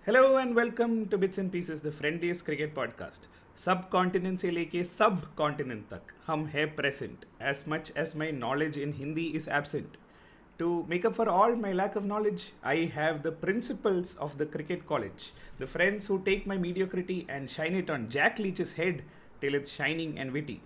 Hello and welcome to Bits and Pieces, the friendliest cricket podcast. Subcontinent से लेके subcontinent तक हम है present as much as my knowledge in Hindi is absent. To make up for all my lack of knowledge, I have the principals of the cricket college, the friends who take my mediocrity and shine it on Jack Leach's head till it's shining and witty.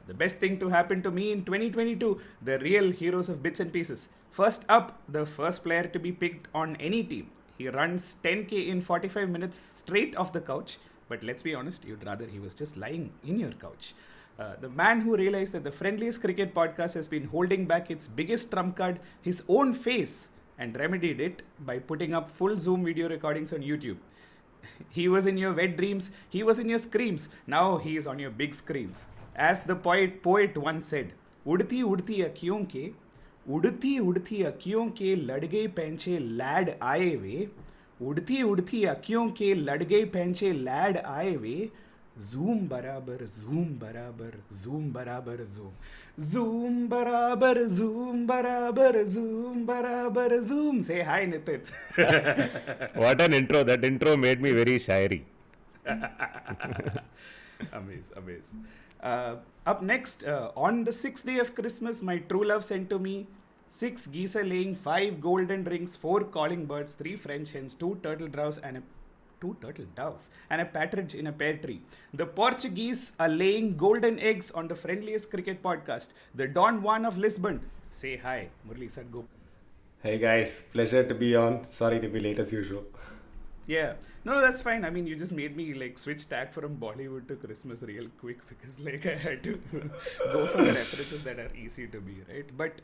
The best thing to happen to me in 2022, the real heroes of Bits and Pieces. First up, the first player to be picked on any team. He runs 10k in 45 minutes straight off the couch, but let's be honest, you'd rather he was just lying in your couch. The man who realized that the friendliest cricket podcast has been holding back its biggest trump card, his own face, and remedied it by putting up full Zoom video recordings on YouTube. He was in your wet dreams, he was in your screams, now he is on your big screens. As the poet once said, उड़ती उड़ती अखियों के उड़ती उड़ती अखियों के लड़ गए पैंचे लैड आए वे उड़ती उड़ती अखियों के लड़ गए पैंचे लैड आए वे जूम बराबर जूम बराबर जूम बराबर जूम जूम बराबर जूम बराबर जूम बराबर zoom. Say hi, Nitin. What an intro. That intro made me very shiery. Amaze. Up next, on the 6th day of Christmas, my true love sent to me 6 geese are laying, 5 golden rings, 4 calling birds, 3 French hens, 2 turtle doves and a partridge in a pear tree. The Portuguese are laying golden eggs on the friendliest cricket podcast, the Don Juan of Lisbon. Say hi, Murali, sir, go. Hey guys, pleasure to be on. Sorry to be late as usual. Yeah, no, that's fine. I mean, you just made me like switch tag from Bollywood to Christmas real quick because like I had to go for the references that are easy to be, right? But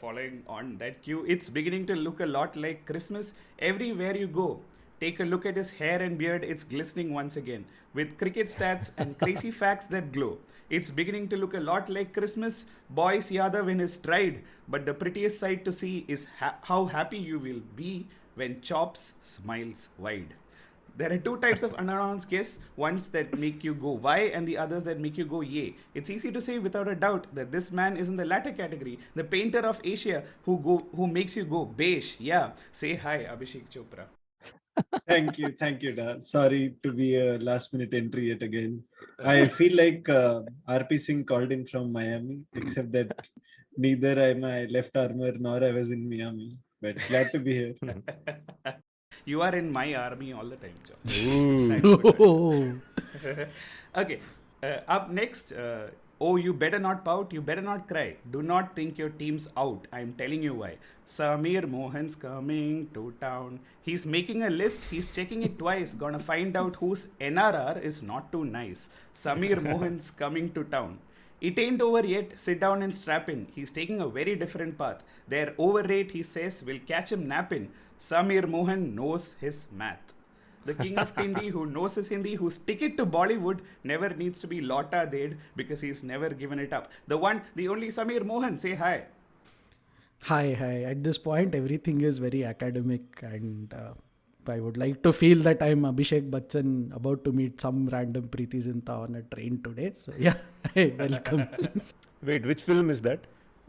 following on that cue, it's beginning to look a lot like Christmas everywhere you go. Take a look at his hair and beard, it's glistening once again with cricket stats and crazy facts that glow. It's beginning to look a lot like Christmas, Boys Yadav in his stride, but the prettiest sight to see is how happy you will be when Chops smiles wide. There are 2 types of unannounced guests, ones that make you go why and the others that make you go yay. It's easy to say without a doubt that this man is in the latter category, the painter of Asia who makes you go beige. Yeah, say hi, Abhishek Chopra. Thank you, Da. Sorry to be a last minute entry yet again. I feel like RP Singh called in from Miami, except that neither I'm my left armor nor I was in Miami. But glad to be here. You are in my army all the time, John. Okay, up next, you better not pout, you better not cry. Do not think your team's out. I'm telling you why. Samir Mohan's coming to town. He's making a list, he's checking it twice. Gonna find out whose NRR is not too nice. Samir Mohan's coming to town. It ain't over yet, sit down and strap in. He's taking a very different path. Their overrate, he says, will catch him napping. Samir Mohan knows his math. The king of Tindi who knows his Hindi, whose ticket to Bollywood never needs to be Lota Ded because he's never given it up. The one, the only Samir Mohan, say hi. Hi. At this point, everything is very academic and I would like to feel that I'm Abhishek Bachchan about to meet some random Preeti Zinta on a train today. So yeah, hey, welcome. Wait, which film is that?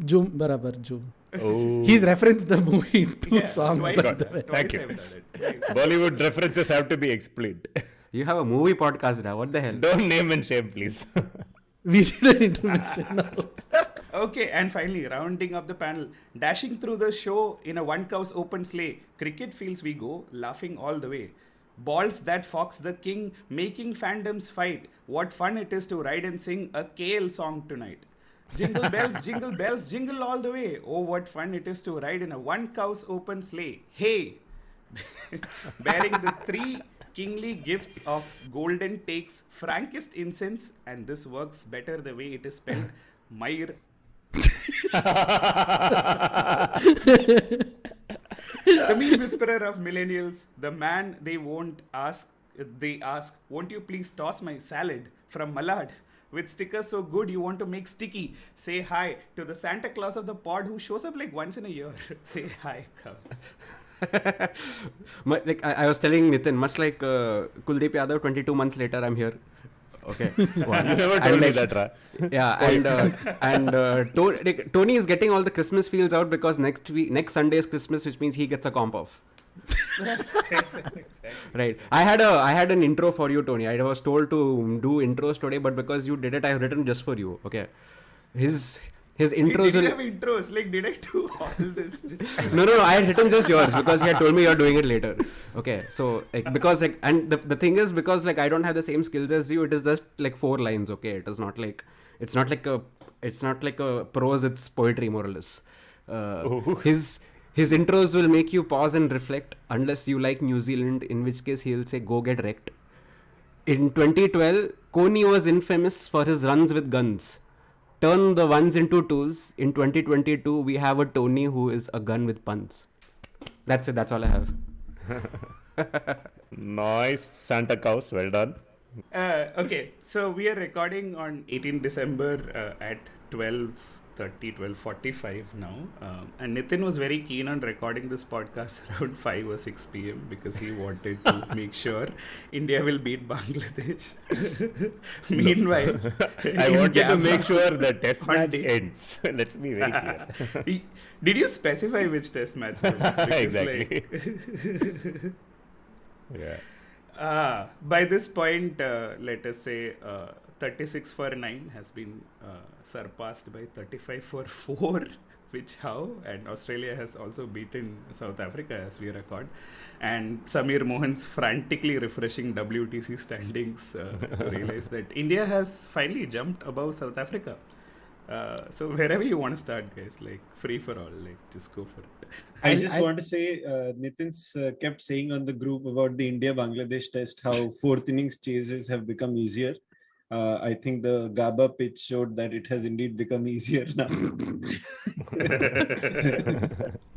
Joom, Barabar, Joom. Oh. He's referenced the movie in 2 songs. Twice, by the way. Thank you. I've done it. Bollywood references have to be explained. You have a movie podcast now. What the hell? Don't name and shame, please. We did an intermission now. Okay, and finally, rounding up the panel, dashing through the show in a one-cow's open sleigh, cricket fields we go, laughing all the way. Balls that fox the king, making fandoms fight. What fun it is to ride and sing a KL song tonight. Jingle bells, jingle all the way. Oh, what fun it is to ride in a one-cow's open sleigh. Hey! Bearing the 3 kingly gifts of golden takes frankest incense, and this works better the way it is spelled. Mair. The meme whisperer of millennials, the man they ask, won't you please toss my salad from Malad? With stickers so good you want to make sticky. Say hi to the Santa Claus of the pod who shows up like once in a year. Say hi, Cubs. I was telling Nitin, much like Kuldeep Yadav, 22 months later, I'm here. Okay. Wow. You never told me that, Ra. Yeah, and Tony is getting all the Christmas feels out because next Sunday is Christmas, which means he gets a comp off. Right. I had an intro for you, Tony. I was told to do intros today, but because you did it, I have written just for you. Okay. His intros Did you will. have intros? Like, did I do all this? No. I had written just yours because he had told me you're doing it later. Okay. So like because like and the thing is because like I don't have the same skills as you. It is just like 4 lines. Okay. It is not like it's not like a prose. It's poetry more or less. His intros will make you pause and reflect unless you like New Zealand, in which case he'll say go get wrecked. In 2012, Coney was infamous for his runs with guns. Turn the ones into twos. In 2022, we have a Tony who is a gun with puns. That's it. That's all I have. Nice, Santa Claus. Well done. Okay, so we are recording on 18 December at 12:45 now. And Nitin was very keen on recording this podcast around 5 or 6 p.m. because he wanted to make sure India will beat Bangladesh. Meanwhile, I in wanted to Gabba, make sure the test on match day- ends. Let's be very clear. Did you specify which test match? Though? Because, Exactly. Yeah. By this point, let us say 36 for 9 has been surpassed by 35 for 4, which how? And Australia has also beaten South Africa as we record. And Samir Mohan's frantically refreshing WTC standings to realize that India has finally jumped above South Africa. So wherever you want to start, guys, like free for all, like just go for it. I just want to say, Nitin's kept saying on the group about the India-Bangladesh test how fourth innings chases have become easier. I think the Gabba pitch showed that it has indeed become easier now.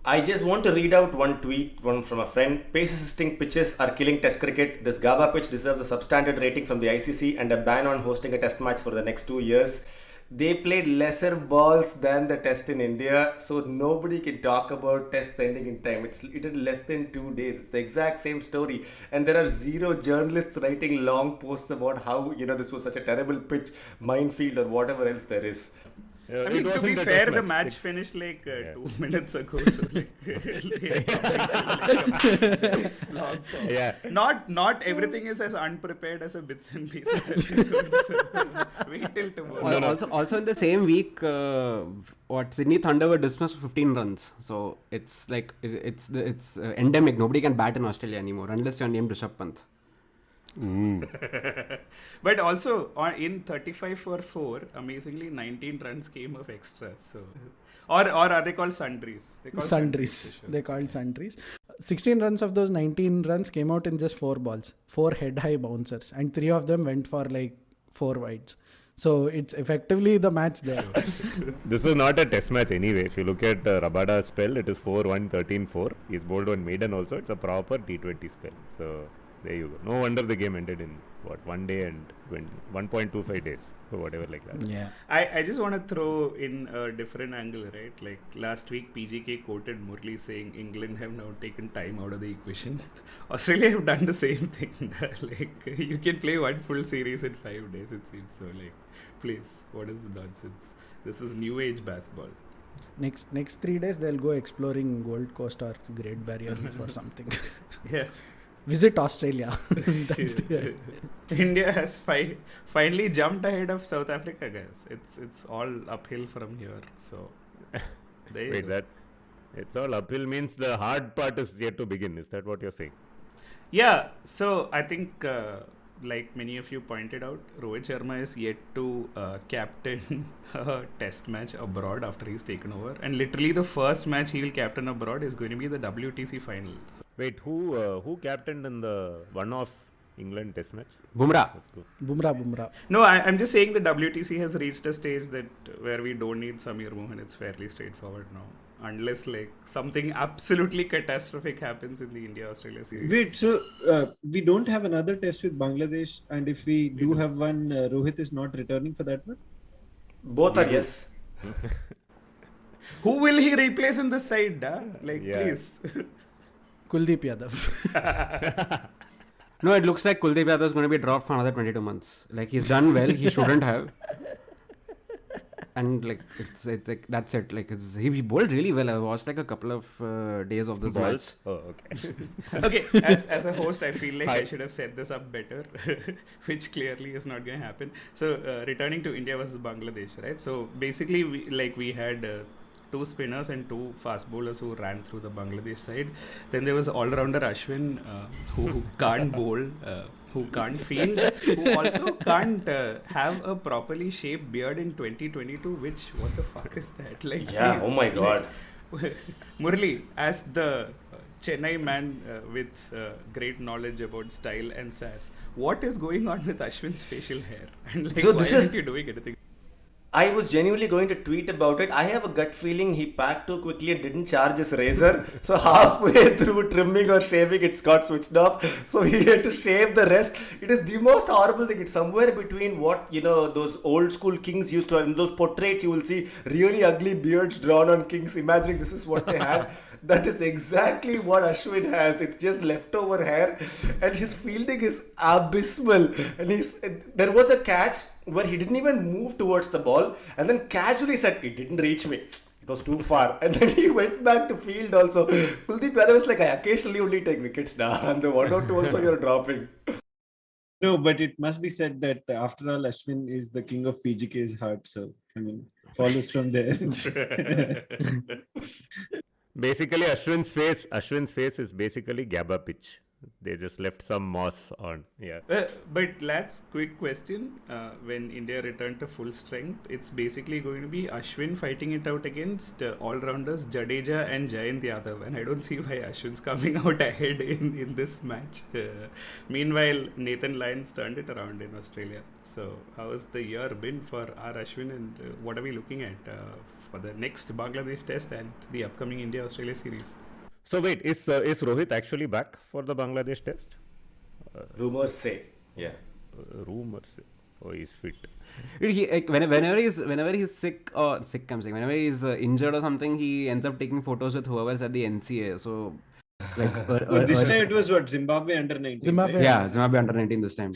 I just want to read out one tweet, one from a friend. Pace-assisting pitches are killing Test cricket. This Gabba pitch deserves a substandard rating from the ICC and a ban on hosting a Test match for the next 2 years. They played lesser balls than the Test in India, so nobody can talk about Tests ending in time. It did less than 2 days. It's the exact same story, and there are zero journalists writing long posts about how this was such a terrible pitch, minefield, or whatever else there is. I mean, to be fair, the match finished like 2 minutes ago. So like, long form. Yeah. Not everything is as unprepared as a bits and pieces episode. So wait till tomorrow. Also in the same week, Sydney Thunder were dismissed for 15 runs. So it's like it's endemic. Nobody can bat in Australia anymore unless you're named Rishabh Pant. But also in 35 for 4, amazingly 19 runs came of extras. So or are they called sundries? Sundries. They called sundries. 16 runs of those 19 runs came out in just 4 balls, 4 head-high bouncers, and 3 of them went for like 4 wides. So it's effectively the match there. This is not a test match anyway. If you look at Rabada's spell, it is 4-1, 13-4. He's bowled on maiden also. It's a proper T20 spell. So there you go. No wonder the game ended in 1 day and 1.25 days or whatever like that. Yeah. I just want to throw in a different angle, right? Like last week, PGK quoted Murali saying England have now taken time out of the equation. Australia have done the same thing. Like you can play one full series in 5 days, it seems. So like, please, what is the nonsense? This is new age basketball. Next 3 days they'll go exploring Gold Coast or Great Barrier Reef or something. Yeah. Visit Australia. That's the India has finally jumped ahead of South Africa, guys. It's all uphill from here. So there you Wait, go. it's all uphill means the hard part is yet to begin. Is that what you're saying? Yeah. So I think, like many of you pointed out, Rohit Sharma is yet to captain a test match abroad after he's taken over. And literally the first match he will captain abroad is going to be the WTC finals. Wait, who captained in the one-off England test match? Bumrah. Bumrah. No, I'm just saying the WTC has reached a stage that where we don't need Samir Mohan. It's fairly straightforward now. Unless like something absolutely catastrophic happens in the India-Australia series. Wait, so we don't have another test with Bangladesh, and if we do have one, Rohit is not returning for that one? Both are yes. Who will he replace in the side? Like, Yeah. please. Kuldeep Yadav. No, it looks like Kuldeep Yadav is going to be dropped for another 22 months. Like he's done well. He shouldn't have. And like it's like that's it. Like he bowled really well. I watched like a couple of days of this match. Balls? Oh, okay. Okay, as a host, I feel like I should have set this up better, which clearly is not going to happen. So, returning to India versus Bangladesh, right? So, basically, we had two spinners and two fast bowlers who ran through the Bangladesh side. Then there was all-rounder Ashwin, who can't bowl, who can't field, who also can't have a properly shaped beard in 2022, which, what the fuck is that? Like, Yeah, please, oh my god. Murali, as the Chennai man with great knowledge about style and sass, what is going on with Ashwin's facial hair? And like, So why this aren't is- you doing anything? I was genuinely going to tweet about it. I have a gut feeling he packed too quickly and didn't charge his razor. So halfway through trimming or shaving, it's got switched off. So he had to shave the rest. It is the most horrible thing. It's somewhere between what, those old school kings used to have. In those portraits, you will see really ugly beards drawn on kings, imagining this is what they had. That is exactly what Ashwin has. It's just leftover hair, and his fielding is abysmal. And there was a catch where he didn't even move towards the ball, and then casually said, "It didn't reach me. It was too far." And then he went back to field also. Kuldeep Yadav was like, "I occasionally only take wickets now, and the 1 or 2 also you're dropping." No, but it must be said that after all, Ashwin is the king of PGK's heart. So, I mean, follows from there. Basically, Ashwin's face is basically Gabba pitch. They just left some moss on. Yeah. But lads, quick question. When India returned to full strength, it's basically going to be Ashwin fighting it out against all-rounders Jadeja and Jayant Yadav. And I don't see why Ashwin's coming out ahead in this match. Meanwhile, Nathan Lyons turned it around in Australia. So how has the year been for our Ashwin, and what are we looking at for the next Bangladesh test and the upcoming India-Australia series? So wait, is Rohit actually back for the Bangladesh test? Rumors say, yeah. Rumors. Oh, he's fit. Dude, he like, whenever he's sick, I'm saying whenever he's injured or something, he ends up taking photos with whoever's at the NCA. So like This time it was what? Zimbabwe under 19. Zimbabwe. Right? yeah, Zimbabwe under 19 this time.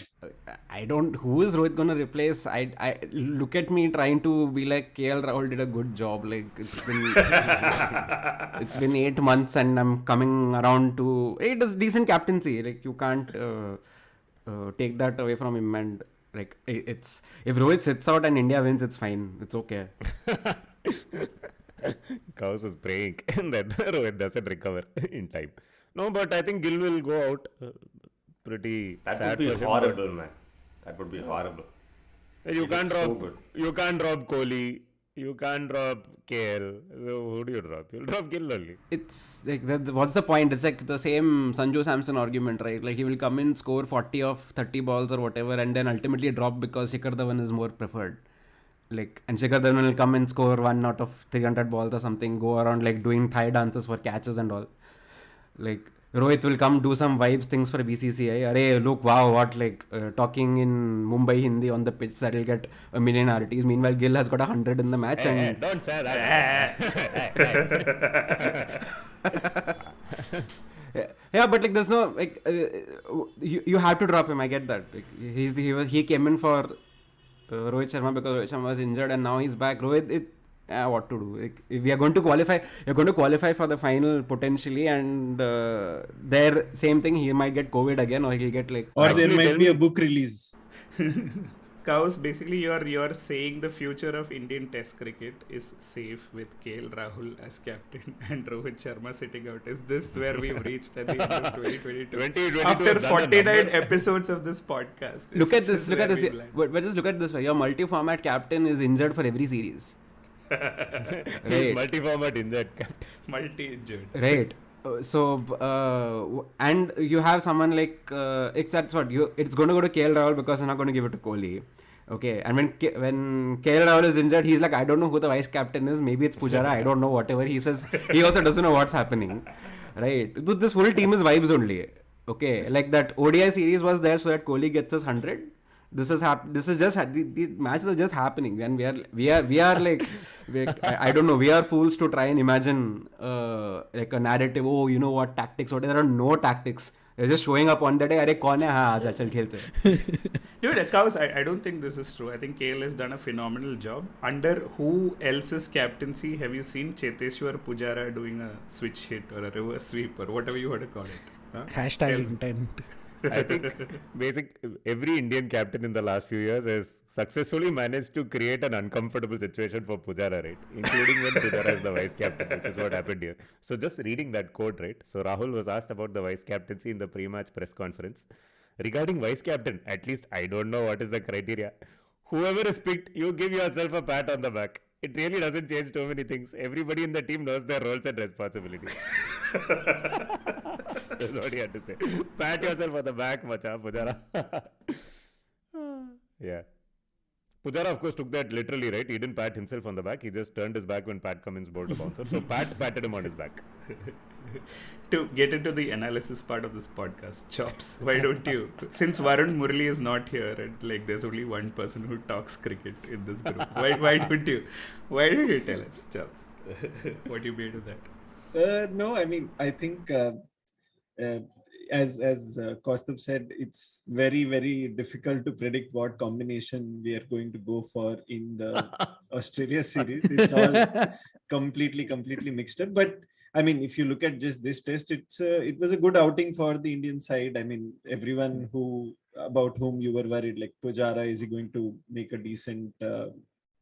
Who is Rohit gonna replace? I look at me trying to be like KL Rahul did a good job. Like it's been 8 months and I'm coming around to it is decent captaincy. Like you can't take that away from him. And like it's if Rohit sits out and India wins, it's fine. It's okay. Kaus is praying that Rohit doesn't recover in time. No, but I think Gill will go out. Pretty That sad would be for him, horrible, man. That would be horrible. but You He can't looks so drop. good. You can't drop Kohli. You can't drop KL. So who do you drop? You'll drop Gill only. It's like what's the point? It's like the same Sanju Samson argument, right? Like he will come in, score 40 of 30 balls or whatever, and then ultimately drop because Shikhar Dhawan is more preferred. Like, and Shikhar Dhawan will come and score 1 out of 300 balls or something, go around like doing Thai dances for catches and all. Like Rohit will come do some vibes things for BCCI. Arey, look, wow, what like talking in Mumbai Hindi on the pitch that will get a million RTs. Meanwhile, Gill has got 100 in the match, and Don't say that. yeah, but like there's no like you have to drop him. I get that. Like, he came in for Rohit Sharma because Rohit Sharma was injured and now he's back. Rohit, what to do? Like, if we are going to qualify, you're going to qualify for the final potentially, and there same thing. He might get COVID again, or he'll get like. Or there Actually, might tell be me- a book release. Kaus, basically you're saying the future of Indian Test cricket is safe with KL Rahul as captain and Rohit Sharma sitting out. Is this where we've reached at the end of 2022? 2022 After has done a 49 number. episodes of this podcast. Look at this. Look at this. where we've But just look at this way. Your multi-format captain is injured for every series. He's Right. multi-format in that captain. multi-injured. Right. And you have someone like it's going to go to KL Rahul because you're not going to give it to Kohli. Okay, and when KL Rahul is injured, he's like, I don't know who the vice captain is. Maybe it's Pujara. I don't know. Whatever he says, he also doesn't know what's happening. Right. This whole team is vibes only. Okay, like that ODI series was there so that Kohli gets us 100. This is just the matches are just happening, and we are like I don't know, we are fools to try and imagine like a narrative. Oh, you know what tactics? What there are no tactics. You're just showing up on the day. अरे कौन है? हाँ आजा चल खेलते हैं. Dude, Kaus, I don't think this is true. I think KL has done a phenomenal job. Under who else's captaincy have you seen Cheteshwar Pujara doing a switch hit or a reverse sweep or whatever you want to call it? Huh? Hashtag Tell- intent. I think every Indian captain in the last few years has successfully managed to create an uncomfortable situation for Pujara, right? Including when Pujara is the vice captain, which is what happened here. So just reading that quote, right? So Rahul was asked about the vice captaincy in the pre-match press conference. Regarding vice captain, at least I don't know what is the criteria. Whoever is picked, you give yourself a pat on the back. It really doesn't change too many things. Everybody in the team knows their roles and responsibilities. That's what he had to say. Pat yourself on the back, macha, Pujara. Yeah. Pujara, of course, took that literally, right? He didn't pat himself on the back. He just turned his back when Pat Cummins bowled a bouncer. So Pat patted him on his back. To get into the analysis part of this podcast, Chops, why don't you? Since Varun Murali is not here and like there's only one person who talks cricket in this group, why don't you tell us, Chops, what you made of that? No, I mean, I think as Kaustubh said, it's very, very difficult to predict what combination we are going to go for in the Australia series. It's all completely mixed up. But I mean, if you look at just this test, it was a good outing for the Indian side. I mean, everyone about whom you were worried, like Pujara, is he going to make a decent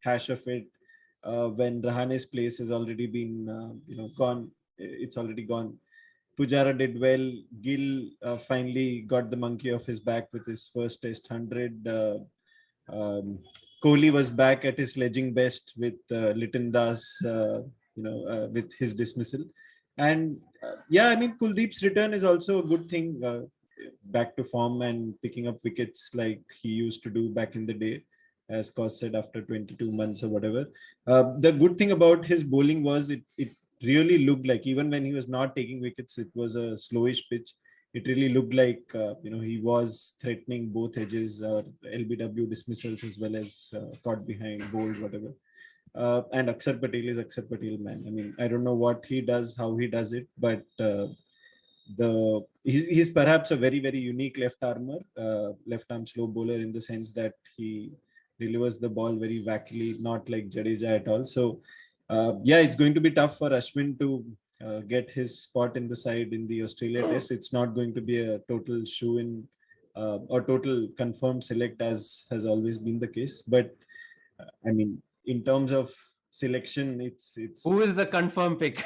hash of it? When Rahane's place has already been, gone, it's already gone. Pujara did well. Gill finally got the monkey off his back with his first test 100. Kohli was back at his sledging best with Nitin Das, with his dismissal. And I mean, Kuldeep's return is also a good thing. Back to form and picking up wickets like he used to do back in the day, as Kaus said, after 22 months or whatever. The good thing about his bowling was it really looked like, even when he was not taking wickets, it was a slowish pitch. It really looked like, he was threatening both edges, LBW dismissals as well as caught behind, bowled, whatever. And Akshar Patel is Akshar Patel, man. I mean, I don't know what he does, how he does it, but he's perhaps a very, very unique left arm slow bowler, in the sense that he delivers the ball very wackily, not like Jadeja at all. So, it's going to be tough for Ashwin to get his spot in the side in the Australia test. It's not going to be a total shoe-in or total confirmed select, as has always been the case. But I mean, in terms of selection, it's Who is the confirmed pick?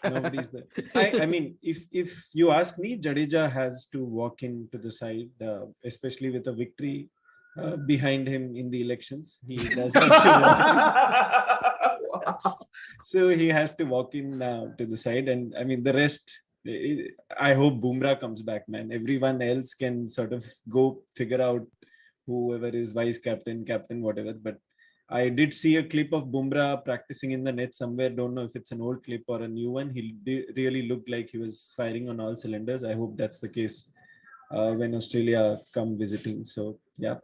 nobody's there. I mean, if you ask me, Jadeja has to walk into the side, especially with a victory behind him in the elections. He does have to walk. So he has to walk in to the side, and I mean the rest. I hope Bumrah comes back, man. Everyone else can sort of go figure out whoever is vice captain, whatever. But I did see a clip of Bumrah practicing in the net somewhere. Don't know if it's an old clip or a new one. He really looked like he was firing on all cylinders. I hope that's the case when Australia come visiting. So, yeah.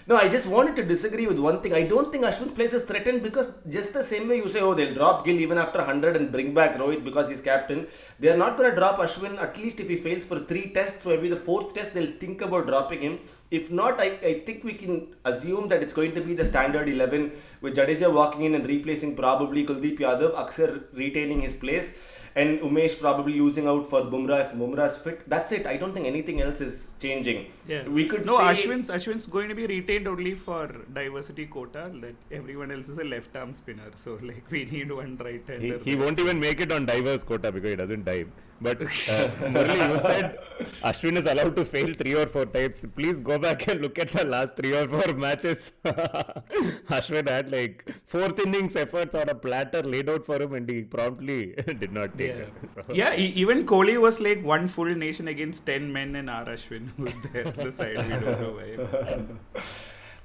No, I just wanted to disagree with one thing. I don't think Ashwin's place is threatened, because just the same way you say, they'll drop Gill even after 100 and bring back Rohit because he's captain. They are not going to drop Ashwin, at least if he fails for 3 tests. Maybe the 4th test, they'll think about dropping him. If not, I think we can assume that it's going to be the standard 11 with Jadeja walking in and replacing probably Kuldeep Yadav, Akshar retaining his place, and Umesh probably losing out for Bumrah if Bumrah is fit. That's it. I don't think anything else is changing. Yeah. We could no, say Ashwin's going to be retained only for diversity quota. That everyone else is a left arm spinner. So like we need one right hander. He won't even make it on diverse quota because he doesn't dive. But Murali, you said Ashwin is allowed to fail 3 or 4 times. Please go back and look at the last 3 or 4 matches. Ashwin had like 4th innings efforts on a platter laid out for him, and he promptly did not take it. So. Yeah, even Kohli was like one full nation against 10 men, and R. Ashwin who's there on the side. We don't know why.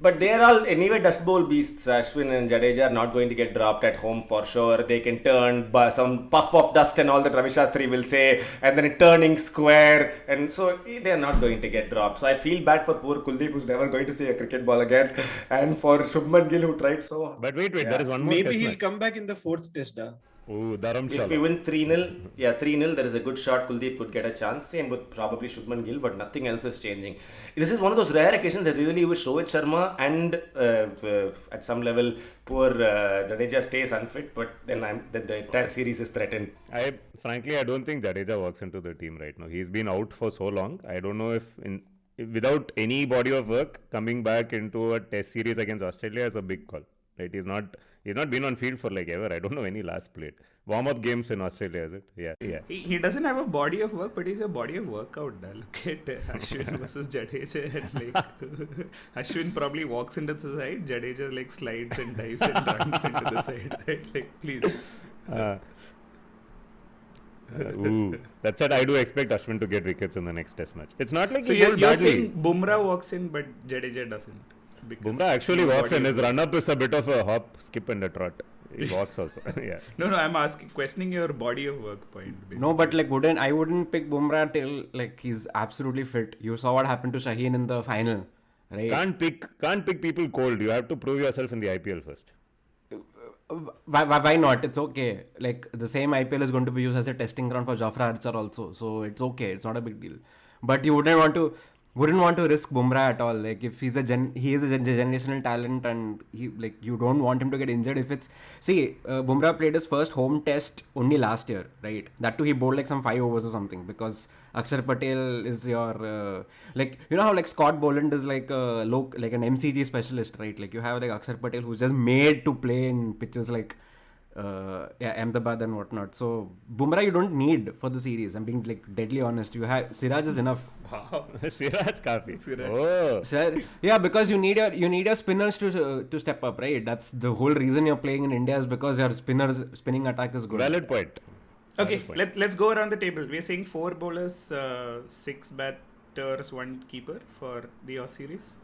But they are all anyway dust bowl beasts. Ashwin and Jadeja are not going to get dropped at home for sure. They can turn some puff of dust and all that Ravi Shastri will say, and then a turning square, and so they are not going to get dropped. So I feel bad for poor Kuldeep, who's never going to see a cricket ball again, and for Shubman Gill, who tried so. But wait, there is one more. Maybe he'll come back in the 4th test. Oh, If we Dharamshala. win 3-0, 3-0, there is a good shot. Kuldeep could get a chance. Same with probably Shubman Gill, but nothing else is changing. This is one of those rare occasions that really wish Rohit Sharma and at some level poor Jadeja stays unfit, but then the entire series is threatened. Frankly, I don't think Jadeja walks into the team right now. He's been out for so long. I don't know if without any body of work, coming back into a test series against Australia is a big call. Right? He's not been on field for like ever. I don't know when he last played. Warm-up games in Australia, is it? Yeah. He doesn't have a body of work, but he's a body of workout. Look at Ashwin versus Jadeja. And like, Ashwin probably walks into the side, Jadeja like slides and dives and runs into the side. Right? Like, please. That said, I do expect Ashwin to get wickets in the next test match. It's not like So he you're bowled badly. saying Bumrah walks in, but Jadeja doesn't. Because Bumrah actually no walks body in. of His work. run-up is a bit of a hop, skip and a trot. He walks also. Yeah. No, I'm questioning your body of work point. Basically. No, but like I wouldn't pick Bumrah till like he's absolutely fit. You saw what happened to Shaheen in the final, right? Can't pick people cold. You have to prove yourself in the IPL first. Why not? It's okay. Like the same IPL is going to be used as a testing ground for Jofra Archer also, so it's okay. It's not a big deal. But you wouldn't want to risk Bumrah at all. Like if he is a generational talent, and you don't want him to get injured. If it's Bumrah played his first home test only last year, right? That too he bowled like some 5 overs or something, because Akshar Patel is your how like Scott Boland is like like an MCG specialist, right? Like you have like Akshar Patel who's just made to play in pitches like Ahmedabad and whatnot. So Bumrah you don't need for the series. I'm being like deadly honest. You have Siraj is enough. Wow. Siraj Kafi. Siraj. Oh. Siraj, yeah, because you need your spinners to step up, right? That's the whole reason you're playing in India, is because your spinning attack is good. Valid point. Okay, let's go around the table. We're saying 4 bowlers, 6 batters, 1 keeper for the Auss series,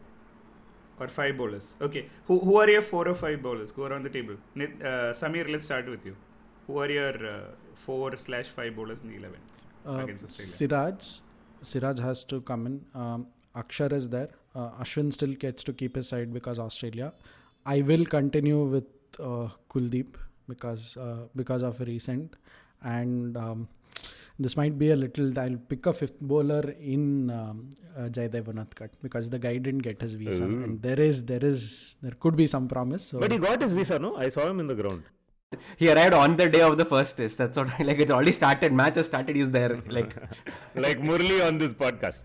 or 5 bowlers. Okay, who are your 4 or 5 bowlers? Go around the table. Samir, let's start with you. Who are your 4/5 bowlers in the 11 against Australia? Siraj has to come in. Akshar is there. Ashwin still gets to keep his side because Australia. I will continue with Kuldeep because of recent, and this might be a little. I'll pick a 5th bowler in Jaydev Unadkat because the guy didn't get his visa, and there could be some promise. So. But he got his visa, no? I saw him in the ground. He arrived on the day of the first test. That's what it already started. Match has started. He's there. Like Murali on this podcast.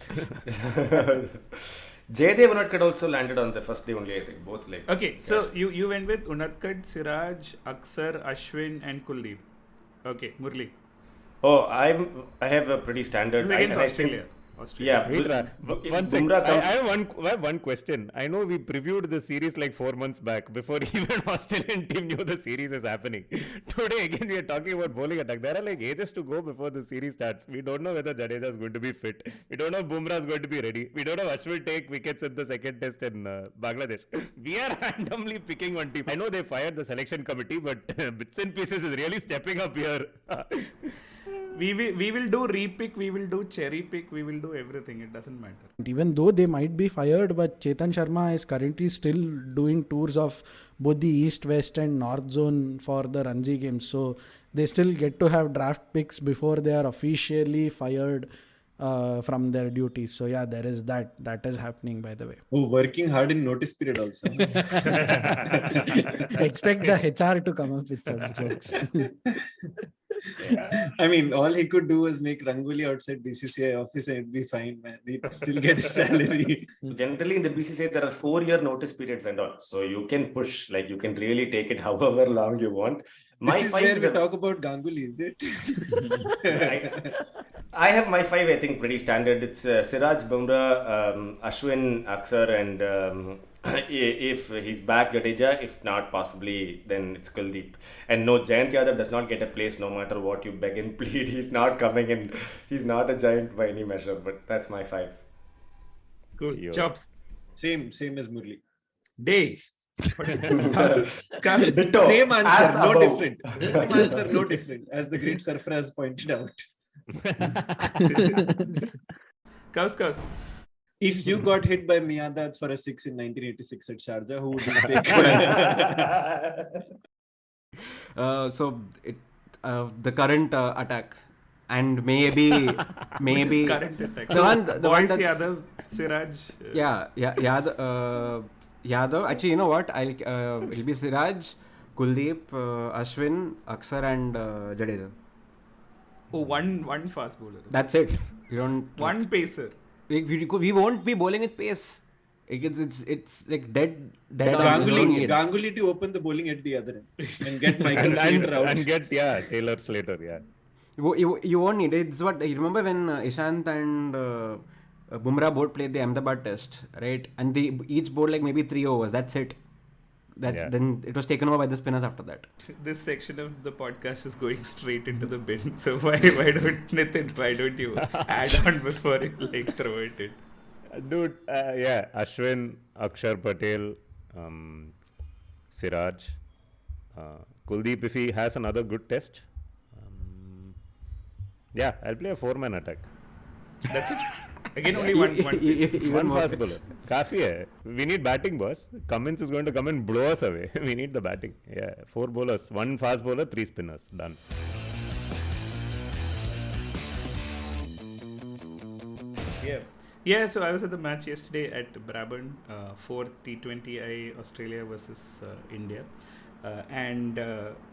Jaydev Unadkat also landed on the first day only, I think. Both like. Okay, so you went with Unadkat, Siraj, Akshar, Ashwin, and Kuldeep. Okay, Murali. Oh, I have a pretty standard. This is against Australia. Yeah, One second. I have one question. I know we previewed the series like 4 months back before even Australian team knew the series is happening. Today again we are talking about bowling attack. There are like ages to go before the series starts. We don't know whether Jadeja is going to be fit. We don't know if Bumrah is going to be ready. We don't know Ashwin take wickets in the second test in Bangladesh. We are randomly picking one team. I know they fired the selection committee, but bits and pieces is really stepping up here. We will do repick, we will do cherry pick, we will do everything. It doesn't matter. Even though they might be fired, but Chetan Sharma is currently still doing tours of both the East, West and North Zone for the Ranji games. So they still get to have draft picks before they are officially fired from their duties. So yeah, there is that is happening, by the way. Oh, working hard in notice period also. Expect the HR to come up with such jokes. I mean, all he could do was make Rangoli outside BCCI office and it'd be fine, man. He'd still get his salary. Generally, in the BCCI, there are 4-year notice periods and all. So you can push, like you can really take it however long you want. This is where we talk about Ganguly, is it? I have my 5, I think, pretty standard. It's Siraj, Bumrah, Ashwin, Akshar, and if he's back, Jadeja. If not, possibly, then it's Kuldeep. And no, Jayant Yadav does not get a place no matter what you beg and plead. He's not coming in. He's not a giant by any measure, but that's my 5. Cool. Chops. Same as Murali. Day. Same answer, no different. Same answer, no different. As the great Sarfaraz pointed out. Cows. If you got hit by Miyadad for a 6 in 1986 at Sharjah, who would you pick? the current attack, and maybe Which is current attack. the So one the one Boys that's, Yadav, Siraj. Yadav. Actually, you know what? It'll be Siraj, Kuldeep, Ashwin, Akshar, and Jadeja. Oh, one fast bowler. That's it. You don't. One pacer. We won't be bowling with pace. It's like dead on. Ganguly to open the bowling at the other end and get Michael Slater out. And get Taylor Slater. Yeah. You won't need it. It's what you remember when Ishant and Bumrah both played the Ahmedabad test, right? And they each bowled like maybe 3 overs. That's it. Then it was taken over by the spinners after that. This section of the podcast is going straight into the bin. So why don't Nitin? Why don't you add on before you like throw it in? Dude, Ashwin, Akshar Patel, Siraj, Kuldeep if he has another good test. I'll play a 4-man attack. That's it. Again, only one fast bowler. Kafi hai. We need batting, boss. Cummins is going to come and blow us away. We need the batting. 4 bowlers, 1 fast bowler, 3 spinners. Done. Yeah, so I was at the match yesterday at Brabourne, 4th T20I Australia versus India. And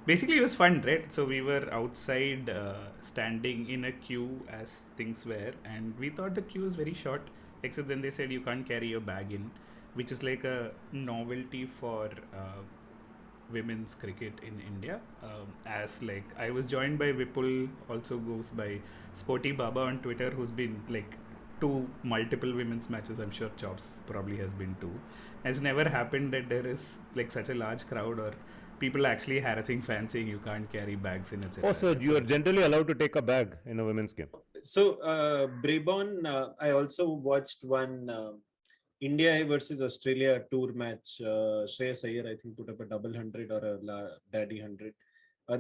basically it was fun, right? So we were outside standing in a queue as things were, and we thought the queue was very short, except then they said you can't carry your bag in, which is like a novelty for women's cricket in India. As like I was joined by Vipul, also goes by Sporty Baba on Twitter, who's been like to multiple women's matches. I'm sure Chops probably has been too. It's never happened that there is like such a large crowd or people actually harassing fans saying you can't carry bags in, etc. Oh, so you are generally allowed to take a bag in a women's game? So Brabourne, I also watched one India versus Australia tour match. Shreyas Iyer, I think, put up a double 100 or a daddy 100.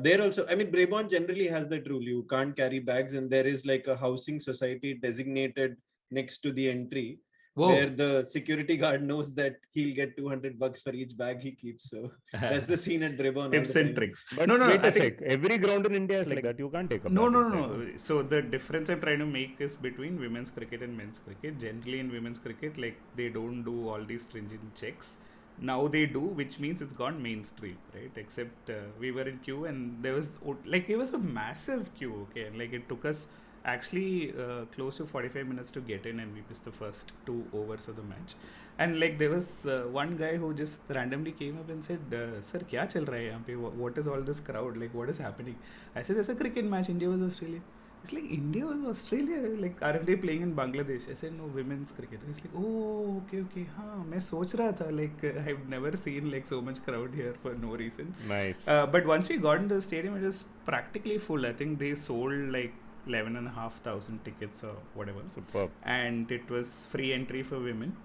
There also, I mean, Brabourne generally has that rule. You can't carry bags, and there is like a housing society designated next to the entry. Whoa. Where the security guard knows that he'll get $200 for each bag he keeps. So that's the scene at Brabourne. Tips and tricks. But no, wait a sec. Every ground in India is like that. You can't take a bag. No. So the difference I'm trying to make is between women's cricket and men's cricket. Generally in women's cricket, like they don't do all these stringent checks. Now they do, which means it's gone mainstream, right? Except we were in queue and there was like it was a massive queue, okay? And like it took us actually close to 45 minutes to get in, and we missed the first 2 overs of the match. And like there was one guy who just randomly came up and said, "Sir, kya chal raha hai yahan pe? What is all this crowd? Like what is happening?" I said, "There's a cricket match, India versus Australia." It's like, India versus Australia? Like aren't they playing in Bangladesh? I said, "No, women's cricket." He's like, "Oh, okay. हाँ, मैं सोच रहा था, like I've never seen like so much crowd here for no reason." Nice. But once we got into the stadium, it was practically full. I think they sold like 11,500 tickets or whatever. Superb. And it was free entry for women.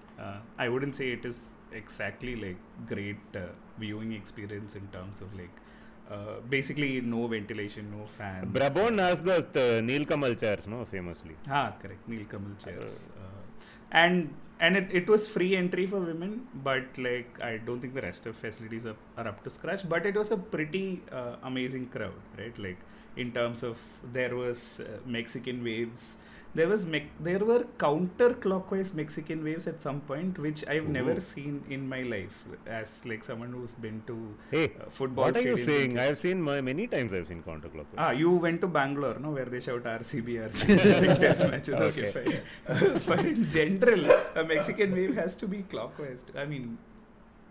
I wouldn't say it is exactly like great viewing experience in terms of like basically no ventilation, no fans. Brabourne has the Neel Kamal chairs, no, famously. Correct, Neel Kamal chairs. And it was free entry for women, but like I don't think the rest of facilities are up to scratch. But it was a pretty amazing crowd, right? Like in terms of there was Mexican waves. There were counterclockwise Mexican waves at some point, which I've never seen in my life as like someone who's been to football. What are you saying? I've seen many times. I've seen counterclockwise. You went to Bangalore, no, where they shout RCB in test matches. Okay, fine. But in general, a Mexican wave has to be clockwise. I mean,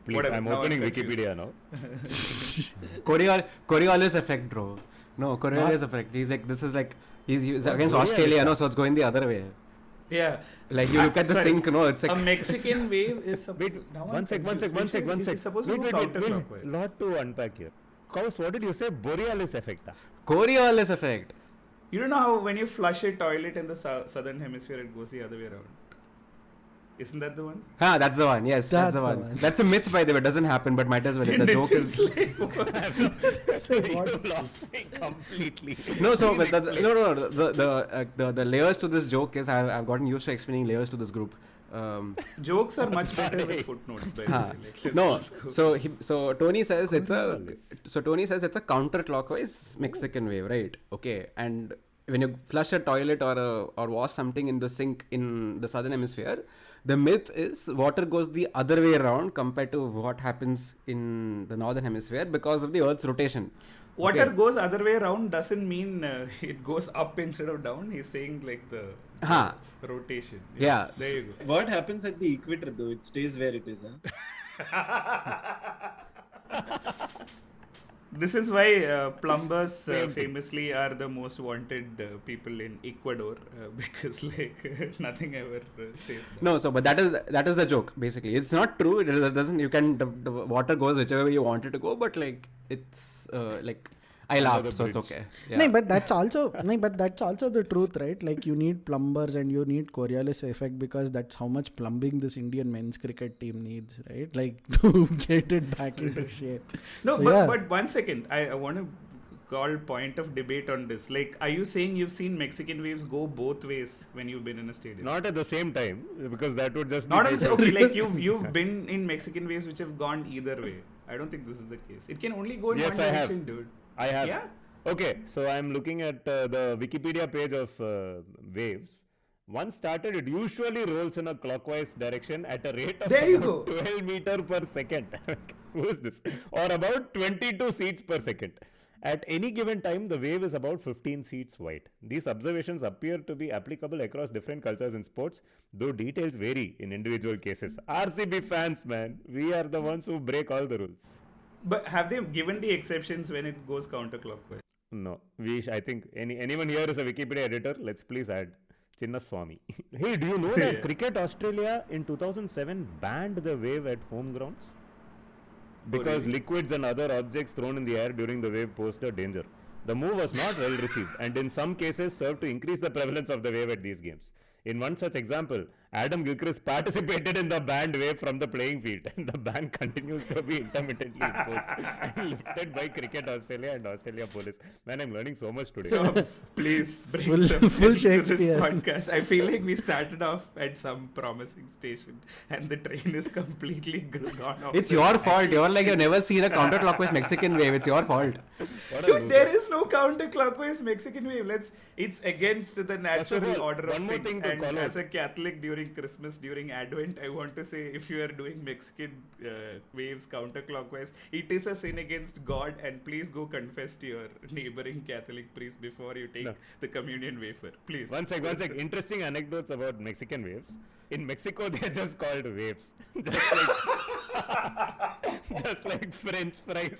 please, whatever. I'm opening Wikipedia now. Coriolis effect, bro. No, Coriolis effect. He's like, this is like. He's against Australia, no, so it's going the other way. Yeah. Like you look at the sink, no, it's like... A Mexican wave is... One sec. It's supposed to go counterclockwise. Lot to unpack here. Kaus, what did you say? Borealis effect. Coriolis effect. You don't know how when you flush a toilet in the southern hemisphere, it goes the other way around. Isn't that the one? That's the one. Yes, that's the one. That's a myth, by the way. It doesn't happen, but might as well. The joke is... You lost me completely. No, so the layers to this joke is I've gotten used to explaining layers to this group. Jokes are much better with footnotes, by the way. Like, No, let's go. so Tony says it's a counterclockwise Mexican wave, right? Okay, and when you flush a toilet or wash something in the sink in the southern hemisphere, the myth is water goes the other way around compared to what happens in the northern hemisphere because of the Earth's rotation. Water Okay. goes other way around doesn't mean it goes up instead of down. He's saying like the rotation. Yeah. There you go. What happens at the equator though? It stays where it is, huh? This is why plumbers famously are the most wanted people in Ecuador because like nothing ever stays down. No, so but that is the joke basically. It's not true. It doesn't. You can the water goes whichever way you want it to go, but like it's like I laughed, so it's okay. Yeah. No, but that's also the truth, right? Like you need plumbers and you need Coriolis effect because that's how much plumbing this Indian men's cricket team needs, right? Like to get it back into shape. No, So, but 1 second. I want to call point of debate on this. Like, are you saying you've seen Mexican waves go both ways when you've been in a stadium? Not at the same time, because that would just be Not on basic. okay, like you've been in Mexican waves which have gone either way. I don't think this is the case. It can only go in Yes, one I have. direction, dude. I have. Yeah? Okay, so I'm looking at the Wikipedia page of waves. Once started, it usually rolls in a clockwise direction at a rate of There you about go. 12 meter per second. Who is this? Or about 22 seats per second. At any given time, the wave is about 15 seats wide. These observations appear to be applicable across different cultures and sports, though details vary in individual cases. RCB fans, man, we are the ones who break all the rules. But have they given the exceptions when it goes counterclockwise? No, I think anyone here is a Wikipedia editor. Let's please add Chinnaswamy. Hey, do you know that Yeah. Cricket Australia in 2007 banned the wave at home grounds? Because really? liquids and other objects thrown in the air during the wave posed a danger. The move was not well received and in some cases served to increase the prevalence of the wave at these games. In one such example, Adam Gilchrist participated in the banned wave from the playing field, and the ban continues to be intermittently imposed and lifted by Cricket Australia and Australia Police. Man, I'm learning so much today. Jobs, please bring Full- some full sense to this Shakespeare. podcast. I feel like we started off at some promising station and the train is completely gone off. It's the your track. fault. You're like you've never seen a counterclockwise Mexican wave. It's your fault. What a Dude, loser. there is no counterclockwise Mexican wave. It's against the First of natural all, order one of more things. thing to And call as out. a Catholic during Christmas, during Advent, I want to say if you are doing Mexican waves counterclockwise, it is a sin against God. And please go confess to your neighboring Catholic priest before you take No. the communion wafer. Please. One sec. Interesting anecdotes about Mexican waves. In Mexico, they are just called waves. Just like French fries.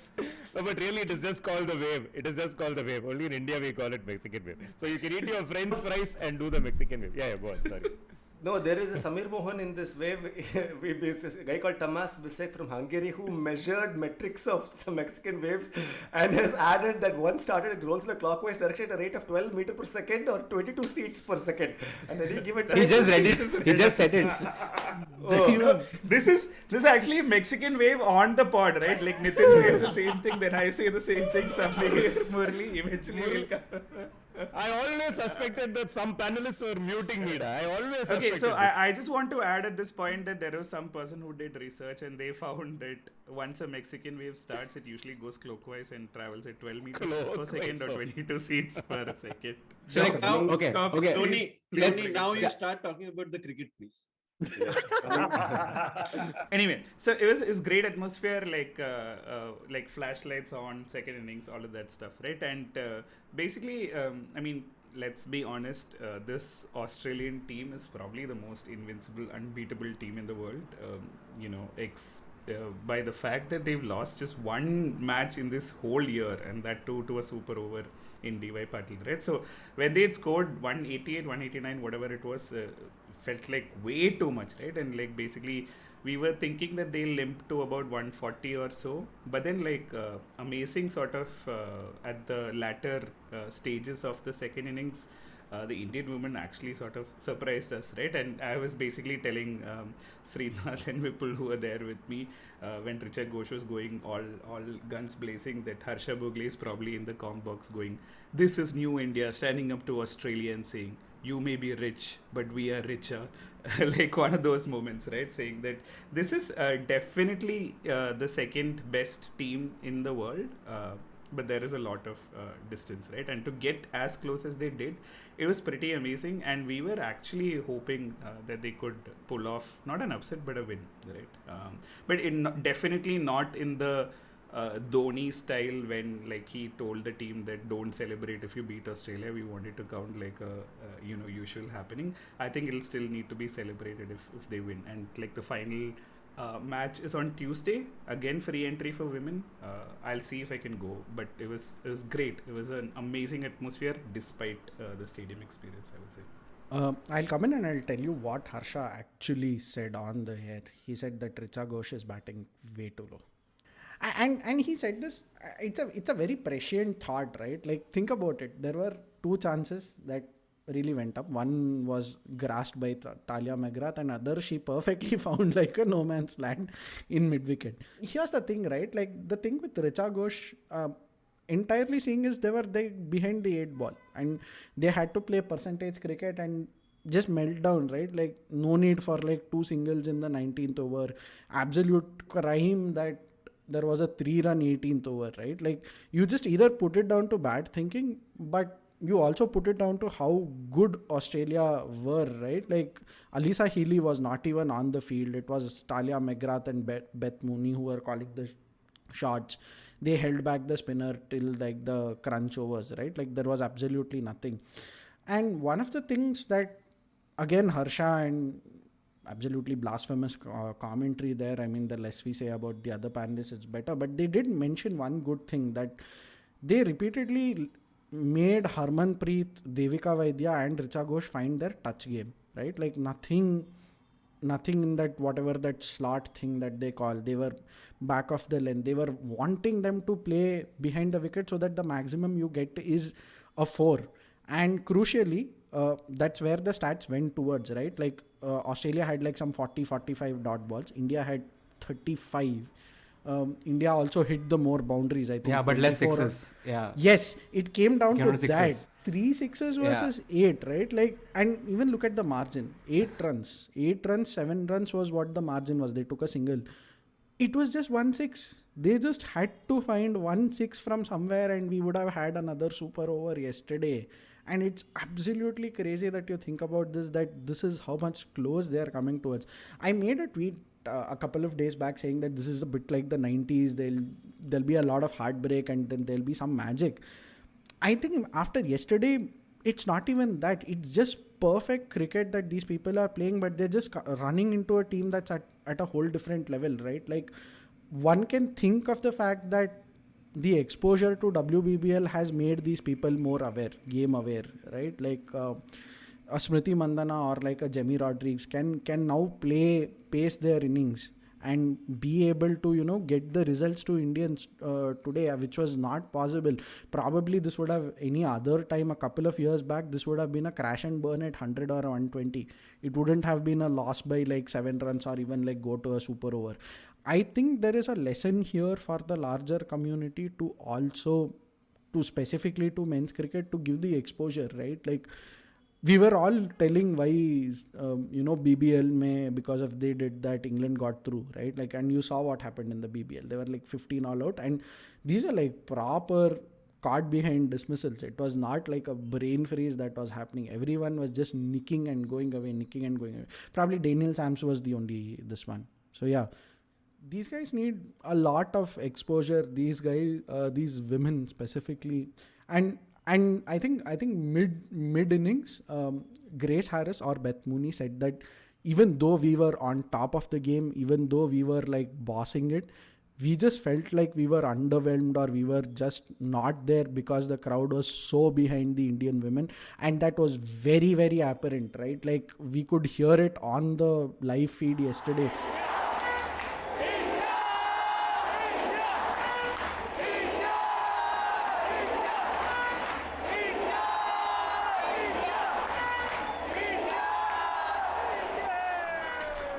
No, but really, it is just called the wave. It is just called the wave. Only in India, we call it Mexican wave. So you can eat your French fries and do the Mexican wave. Yeah, go on. Sorry. No, there is a Samir Mohan in this wave. This guy called Tamas Bisek from Hungary who measured metrics of some Mexican waves and has added that one started it rolls in a clockwise direction at a rate of 12 meter per second or 22 seats per second. And then he give it. He just read it. He just said it. Oh, this is actually Mexican wave on the pod, right? Like Nitin says the same thing, then I say the same thing. Samir, Murali, eventually will come. I always suspected that some panelists were muting me. I always suspected Okay, so this. I just want to add at this point that there was some person who did research and they found that once a Mexican wave starts, it usually goes clockwise and travels at 12 meters per Clockwise, second or okay. 22 seats per second. So like, Now- okay. Tony, Let's- now you yeah. start talking about the cricket, please. Anyway, so it was great atmosphere, like flashlights on, second innings, all of that stuff, right? And basically, I mean, let's be honest, this Australian team is probably the most invincible, unbeatable team in the world. By the fact that they've lost just one match in this whole year, and that too to a super over in DY Patil, right? So when they had scored 188, 189, whatever it was, felt like way too much, right? And like basically we were thinking that they'll limp to about 140 or so, but then amazing sort of at the latter stages of the second innings, the Indian women actually sort of surprised us, right? And I was basically telling Srinath and Vipul, who were there with me, when Richard Ghosh was going all guns blazing, that Harsha Bhogle is probably in the comm box going, "This is new India," standing up to Australia and saying, you may be rich, but we are richer. Like one of those moments, right? Saying that this is definitely the second best team in the world, but there is a lot of distance, right? And to get as close as they did, it was pretty amazing. And we were actually hoping that they could pull off not an upset but a win, right? But definitely not in the Dhoni style, when like he told the team that don't celebrate if you beat Australia. We wanted to count like a usual happening. I think it'll still need to be celebrated if they win. And like the final match is on Tuesday, again free entry for women. I'll see if I can go, but it was great. It was an amazing atmosphere despite the stadium experience, I would say. I'll come in and I'll tell you what Harsha actually said on the air. He said that Richa Ghosh is batting way too low. And he said this, it's a very prescient thought, right? Like, think about it. There were two chances that really went up. One was grasped by Talia McGrath, and other she perfectly found like a no man's land in mid-wicket. Here's the thing, right? Like, the thing with Richa Ghosh, entirely seeing is they behind the 8 ball, and they had to play percentage cricket and just melt down, right? Like, no need for like 2 singles in the 19th over. Absolute crime that there was a 3-run 18th over, right? Like, you just either put it down to bad thinking, but you also put it down to how good Australia were, right? Like, Alyssa Healy was not even on the field. It was Talia McGrath and Beth Mooney who were calling the shots. They held back the spinner till like the crunch overs, right? Like, there was absolutely nothing. And one of the things that, again, Harsha and absolutely blasphemous commentary there. I mean, the less we say about the other panelists, it's better. But they did mention one good thing, that they repeatedly made Harmanpreet, Devika Vaidya and Richa Ghosh find their touch game, right? Like, nothing in that, whatever that slot thing that they call. They were back of the length. They were wanting them to play behind the wicket so that the maximum you get is a 4. And crucially, that's where the stats went towards, right? Like, Australia had like some 40-45 dot balls. India had 35. India also hit the more boundaries, I think. Yeah, but less sixes. Yeah. Yes, it came down to that. Sixes. 3 sixes versus 8, right? Like, and even look at the margin. 8 runs, 7 runs was what the margin was. They took a single. It was just 1 6. They just had to find 1 6 from somewhere, and we would have had another super over yesterday. And it's absolutely crazy that you think about this, that this is how much close they are coming towards. I made a tweet a couple of days back saying that this is a bit like the 90s. There'll be a lot of heartbreak and then there'll be some magic. I think after yesterday, it's not even that. It's just perfect cricket that these people are playing, but they're just running into a team that's at a whole different level, right? Like, one can think of the fact that the exposure to WBBL has made these people more aware, game aware, right? Like, a Smriti Mandana or like a Jemmy Rodrigues can now pace their innings and be able to, get the results to Indians today, which was not possible. Probably this would have, any other time a couple of years back, this would have been a crash and burn at 100 or 120. It wouldn't have been a loss by like 7 runs or even like go to a super over. I think there is a lesson here for the larger community to also, to specifically to men's cricket, to give the exposure, right? Like, we were all telling why, BBL may, because of they did that, England got through, right? Like, and you saw what happened in the BBL. They were like 15 all out, and these are like proper caught behind dismissals. It was not like a brain freeze that was happening. Everyone was just nicking and going away. Probably Daniel Sams was the only this one. So yeah, these guys need a lot of exposure. These guys, these women specifically, and I think mid innings, Grace Harris or Beth Mooney said that even though we were on top of the game, even though we were like bossing it, we just felt like we were underwhelmed, or we were just not there because the crowd was so behind the Indian women, and that was very, very apparent, right? Like, we could hear it on the live feed yesterday.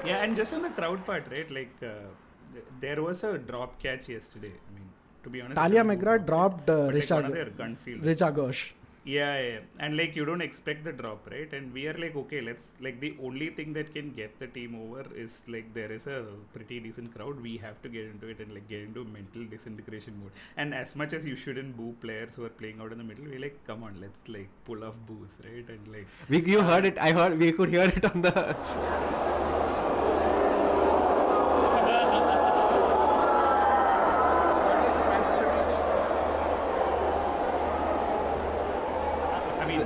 Yeah, and just on the crowd part, right? Like, there was a drop catch yesterday. I mean, to be honest, Talia McGrath dropped Richa Ghosh. Yeah, and like you don't expect the drop, right? And we are like, okay, let's like the only thing that can get the team over is like there is a pretty decent crowd. We have to get into it and like get into mental disintegration mode. And as much as you shouldn't boo players who are playing out in the middle, we're like, come on, let's like pull off boos, right? And like You heard it. I heard. We could hear it on the. I mean,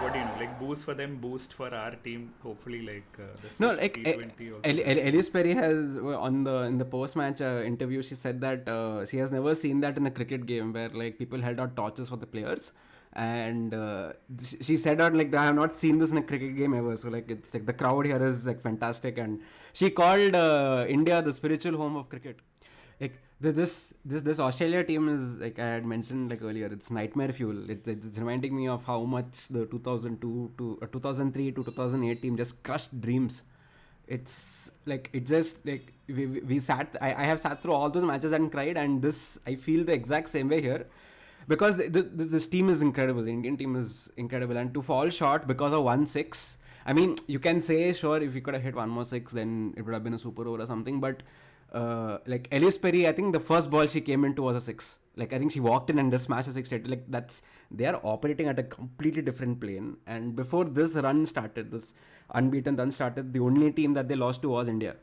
what do you know? Like boost for them, boost for our team. Hopefully, like the No, fifth like T20 also. Elise Perry has on the in the post match interview. She said that she has never seen that in a cricket game where like people held out torches for the players, and she said out like I have not seen this in a cricket game ever. So like it's like the crowd here is like fantastic, and she called India the spiritual home of cricket. Like this Australia team is like I had mentioned like earlier, it's nightmare fuel. It's reminding me of how much the 2002 to 2003 to 2008 team just crushed dreams. It's like it just like we sat. I have sat through all those matches and cried, and this I feel the exact same way here. Because this team is incredible. The Indian team is incredible, and to fall short because of 1-6. I mean, you can say sure if we could have hit one more six, then it would have been a super over or something. But like Elise Perry, I think the first ball she came into was a six. Like I think she walked in and just smashed a six straight. Like they are operating at a completely different plane. And before this run started, this unbeaten run started, the only team that they lost to was India,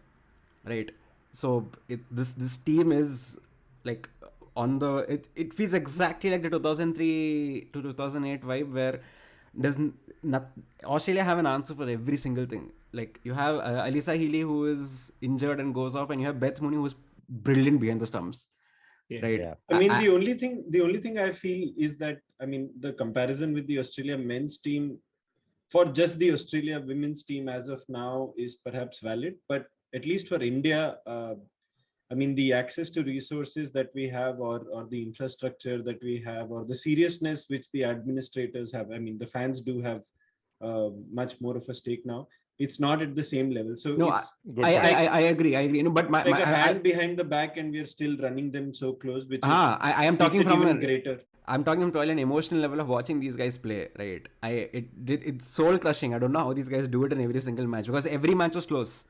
right? So this team is like on the it feels exactly like the 2003 to 2008 vibe where doesn't not Australia have an answer for every single thing. Like you have Alisa Healy who is injured and goes off, and you have Beth Mooney who's brilliant behind the stumps. Yeah. Right. Yeah. I mean, the only thing I feel is that I mean the comparison with the Australia men's team for just the Australia women's team as of now is perhaps valid, but at least for India, I mean the access to resources that we have, or the infrastructure that we have, or the seriousness which the administrators have. I mean the fans do have much more of a stake now. It's not at the same level. So No, it's I agree. No, but like a hand behind the back, and we are still running them so close, which is I am talking makes it from even a greater. I'm talking from an emotional level of watching these guys play, right? It's soul crushing. I don't know how these guys do it in every single match because every match was close,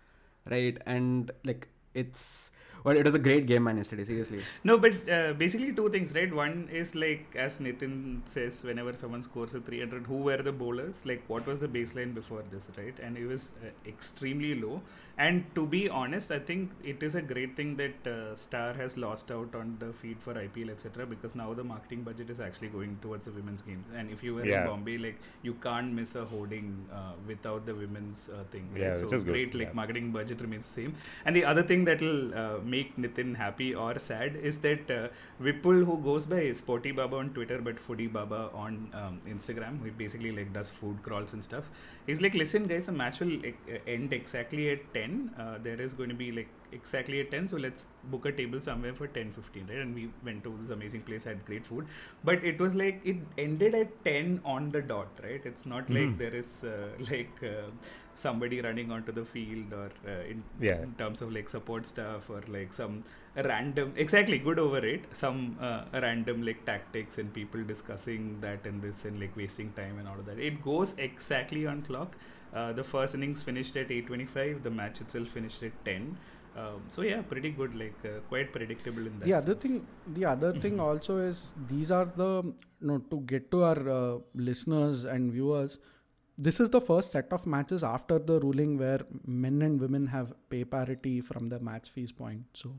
right? And like it was a great game, man, yesterday. Seriously. No, but basically two things, right? One is like, as Nitin says, whenever someone scores a 300, who were the bowlers? Like, what was the baseline before this, right? And it was extremely low. And to be honest, I think it is a great thing that Star has lost out on the feed for IPL, etc. Because now the marketing budget is actually going towards the women's game. And if you were in Bombay, like, you can't miss a hoarding without the women's thing, right? Yeah, so which is great, good. like, marketing budget remains the same. And the other thing that will make Nitin happy or sad is that Vipul, who goes by Sporty Baba on Twitter but Foodie Baba on Instagram, who basically like does food crawls and stuff, he's like, listen guys, the match will end exactly at 10. There is going to be like exactly at 10, so let's book a table somewhere for 10:15, right? And we went to this amazing place, had great food, but it was like it ended at 10 on the dot, right? It's not like there is somebody running onto the field or in terms of like support stuff or like some random, exactly, good over it, some random like tactics and people discussing that and this and like wasting time and all of that. It goes exactly on clock. The first innings finished at 8:25. The match itself finished at 10. So yeah, pretty good, like quite predictable in that sense. The other thing also is these are the to get to our listeners and viewers. This is the first set of matches after the ruling where men and women have pay parity from the match fees point. So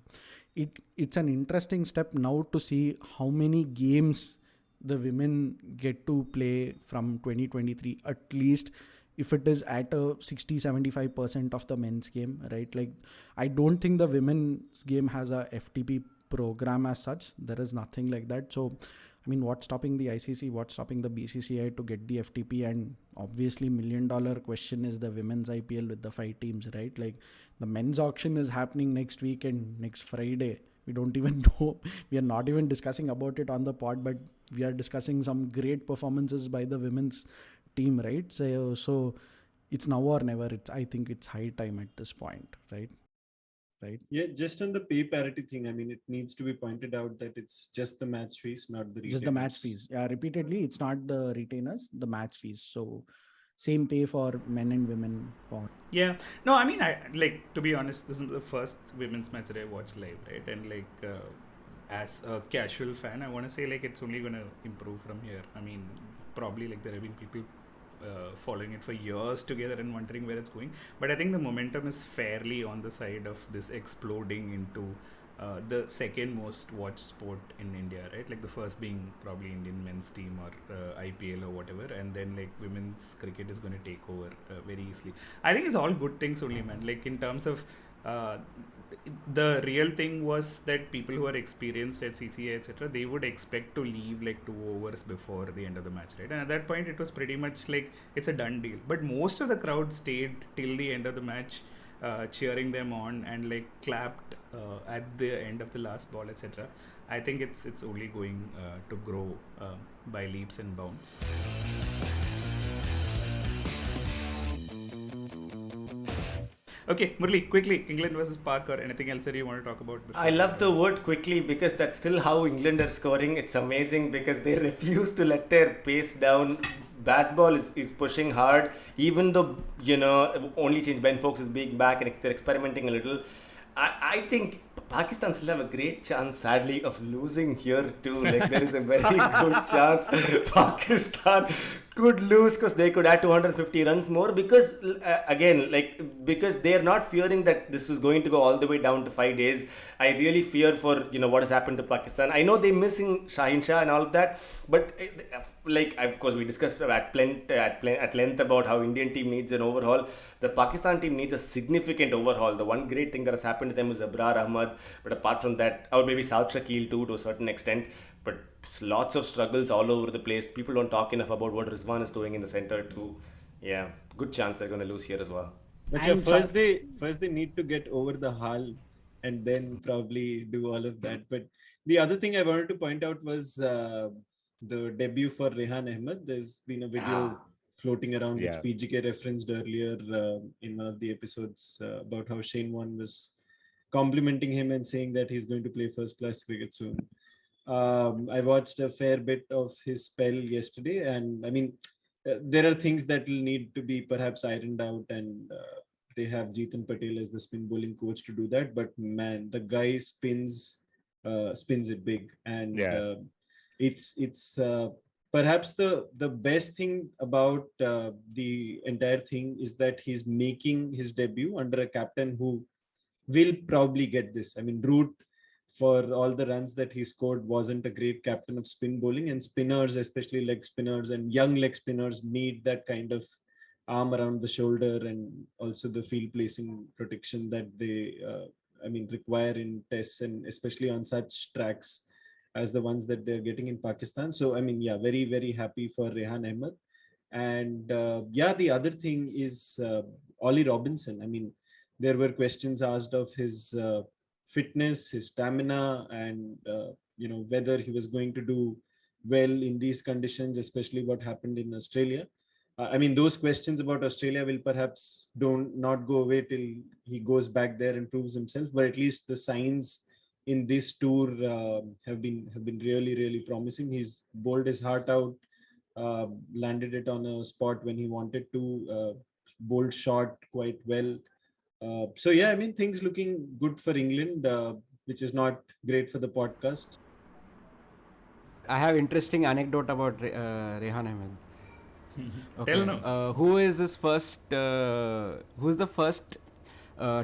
it's an interesting step now to see how many games the women get to play from 2023, at least if it is at a 60-75% of the men's game, right? Like, I don't think the women's game has a FTP program as such. There is nothing like that. So, I mean, what's stopping the ICC? What's stopping the BCCI to get the FTP? And obviously, $1 million question is the women's IPL with the 5 teams, right? Like, the men's auction is happening next week and next Friday. We don't even know. We are not even discussing about it on the pod, but we are discussing some great performances by the women's team, right? So it's now or never. I think it's high time at this point, right? right? Yeah, just on the pay parity thing, I mean, it needs to be pointed out that it's just the match fees, not the retainers. Just the match fees. Yeah, repeatedly, it's not the retainers, the match fees. So same pay for men and women for. Yeah, no, I mean, I like, to be honest, this is the first women's match that I watched live, right? And like, as a casual fan, I want to say like it's only gonna improve from here. I mean, probably like there have been people following it for years together and wondering where it's going, but I think the momentum is fairly on the side of this exploding into the second most watched sport in India, right? Like the first being probably Indian men's team or IPL or whatever, and then like women's cricket is going to take over very easily. I think it's all good things only, man. Like in terms of uh, the real thing was that people who are experienced at CCA, etc., they would expect to leave like 2 hours before the end of the match, right? And at that point, it was pretty much like it's a done deal. But most of the crowd stayed till the end of the match, cheering them on and like clapped at the end of the last ball, etc. I think it's only going to grow by leaps and bounds. Okay, Murali, quickly, England versus Park or anything else that you want to talk about? I love the word quickly because that's still how England are scoring. It's amazing because they refuse to let their pace down. Baseball is pushing hard, even though, only change Ben Foakes is being back and they're experimenting a little. I think Pakistan still have a great chance, sadly, of losing here too. Like there is a very good chance Pakistan could lose because they could add 250 runs more because because they're not fearing that this is going to go all the way down to 5 days. I really fear for what has happened to Pakistan. I know they're missing Shaheen Shah and all of that, but of course we discussed at length about how Indian team needs an overhaul. The Pakistan team needs a significant overhaul. The one great thing that has happened to them is Abrar Ahmad, but apart from that, or maybe South Shakil too to a certain extent, but lots of struggles all over the place. People don't talk enough about what Rizwan is doing in the center too. Yeah, good chance they're going to lose here as well. But yeah, first they need to get over the hal and then probably do all of that. But the other thing I wanted to point out was the debut for Rehan Ahmed. There's been a video floating around which PGK referenced earlier in one of the episodes about how Shane Warne was complimenting him and saying that he's going to play first class cricket soon. I watched a fair bit of his spell yesterday, and I mean, there are things that will need to be perhaps ironed out, and they have Jeetan Patel as the spin bowling coach to do that. But man, the guy spins it big, and it's perhaps the best thing about the entire thing is that he's making his debut under a captain who will probably get this. I mean, Root, for all the runs that he scored, wasn't a great captain of spin bowling, and spinners, especially leg spinners and young leg spinners, need that kind of arm around the shoulder and also the field placing protection that they require in tests, and especially on such tracks as the ones that they're getting in Pakistan. So very, very happy for Rehan Ahmed. And the other thing is Ollie Robinson. I mean, there were questions asked of his fitness, his stamina, and whether he was going to do well in these conditions, especially what happened in Australia. Those questions about Australia will perhaps not go away till he goes back there and proves himself. But at least the signs in this tour have been really, really promising. He's bowled his heart out, landed it on a spot when he wanted to, bowled short quite well. Things looking good for England, which is not great for the podcast. I have interesting anecdote about Rehan Ahmed. Okay. Tell now. Who is this first? Who's the first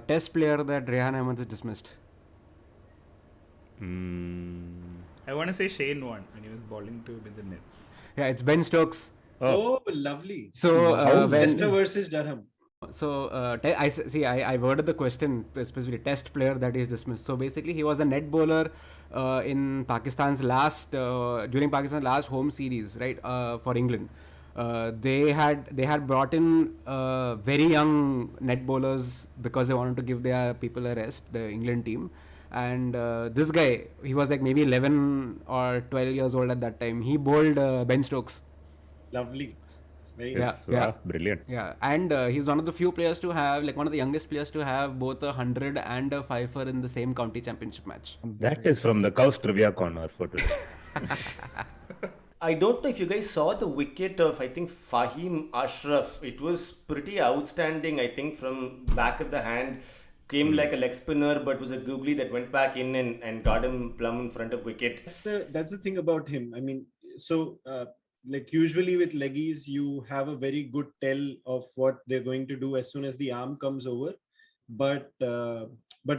Test player that Rehan Ahmed has dismissed? I want to say Shane Warne when he was bowling to with the nets. Yeah, it's Ben Stokes. Oh, lovely. So Leicester versus Durham. So I worded the question specifically test player that is dismissed. So basically, he was a net bowler in Pakistan's during Pakistan's last home series, right? For England, they had brought in very young net bowlers because they wanted to give their people a rest, the England team. And this guy, he was like maybe 11 or 12 years old at that time. He bowled Ben Stokes. Lovely. Very Yes, nice. wow, brilliant. Yeah, and he's one of the few players to have, like one of the youngest players to have both a 100 and a fifer in the same county championship match. That is from the Cows Trivia Corner for today. I don't know if you guys saw the wicket of, I think, Fahim Ashraf. It was pretty outstanding, I think, from back of the hand. Came like a leg spinner, but was a googly that went back in and got him plumb in front of wicket. That's the thing about him. I mean, so like usually with leggies, you have a very good tell of what they're going to do as soon as the arm comes over. But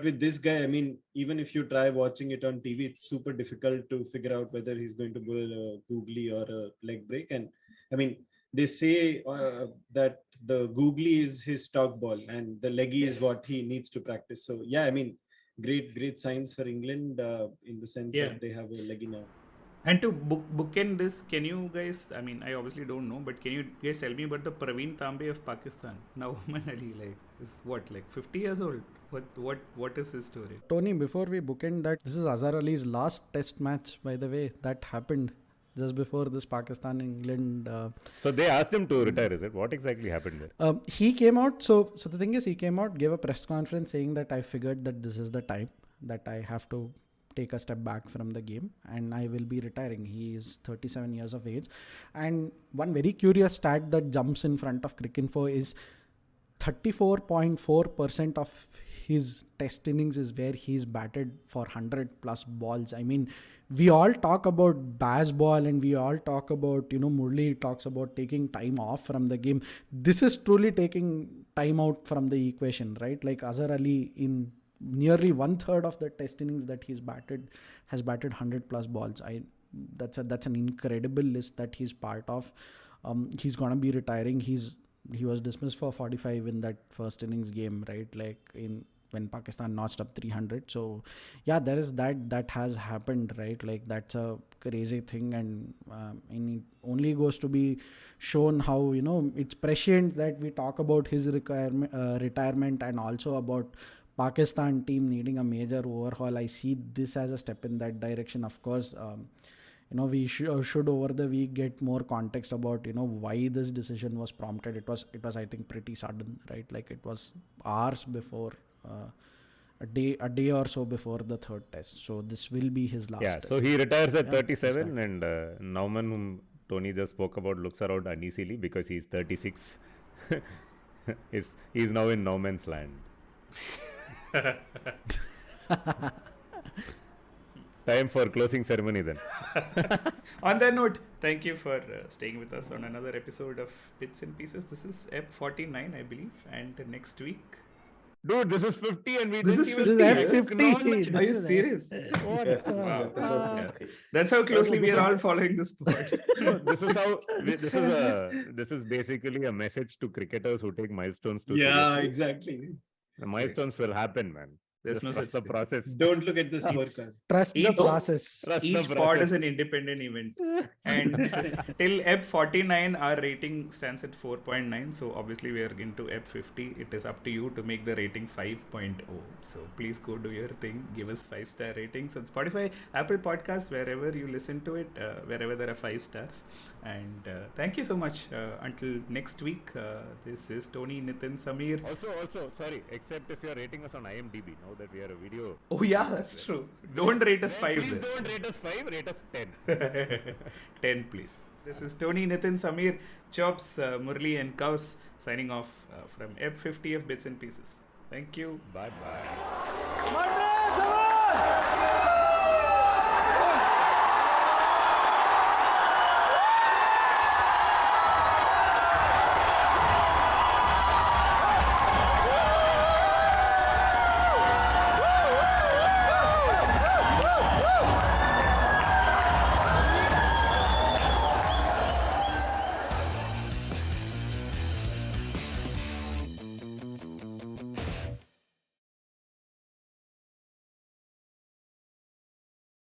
with this guy, I mean, even if you try watching it on TV, it's super difficult to figure out whether he's going to bowl a googly or a leg break. And I mean, they say that the googly is his stock ball and the leggy is what he needs to practice. So yeah, I mean, great signs for England in the sense that they have a leggy now. And to bookend this, can you guys, I mean, I obviously don't know, but can you guys tell me about the Praveen Tambe of Pakistan? Now, Ali, like, is what, like 50 years old? What is his story? Tony, before we bookend that, this is Azhar Ali's last test match, by the way. That happened just before this Pakistan-England. So they asked him to retire, is it? What exactly happened there? He came out, so the thing is, he came out, gave a press conference saying that I figured that this is the time that I have to take a step back from the game and I will be retiring. He is 37 years of age. And one very curious stat that jumps in front of Cricinfo is 34.4% of his test innings is where he's batted for 100 plus balls. I mean, we all talk about baseball and we all talk about, Murali talks about taking time off from the game. This is truly taking time out from the equation, right? Like Azhar Ali in nearly 1/3 of the test innings that has batted 100 plus balls. That's an incredible list that he's part of. He's gonna be retiring. He was dismissed for 45 in that first innings game, right? Like when Pakistan notched up 300. So yeah, there is that has happened, right? Like that's a crazy thing, and it only goes to be shown how it's prescient that we talk about his retirement and also about Pakistan team needing a major overhaul. I see this as a step in that direction. Of course, we should over the week get more context about why this decision was prompted. It was I think pretty sudden, right? Like it was hours before, a day or so before the third test. So this will be his last test. So he retires at 37, and Nauman, whom Tony just spoke about, looks around uneasily because he's 36. He's now in no man's land. Time for closing ceremony then. On that note, thank you for staying with us on another episode of Bits and Pieces. This is ep 49, I believe, and next week. Dude, this is 50 and This is 50. Are you serious? What? Yes, Wow. episode 50. That's how closely we are all following this sport. This is basically a message to cricketers who take milestones too Yeah, seriously. exactly. The milestones will happen, man. There's Just no trust such the thing. process. Don't look at the scorecard. Trust the Each- process. Trust the Each pod process. is an independent event. And till ep 49, our rating stands at 4.9. So obviously we are into ep 50. It is up to you to make the rating 5.0. So please go do your thing. Give us 5-star ratings on Spotify, Apple Podcasts, wherever you listen to it, wherever there are 5 stars. And thank you so much. Until next week, this is Tony, Nitin, Samir. Also, sorry, except if you're rating us on IMDb, now that we are a video. Oh yeah, that's true. Don't rate us 5 Please there. don't rate us 5, rate us 10. 10 please. This is Tony, Nitin, Samir, Chops, Murali and Kaus signing off from ep 50 of Bits and Pieces. Thank you. Bye bye. Monday, come on!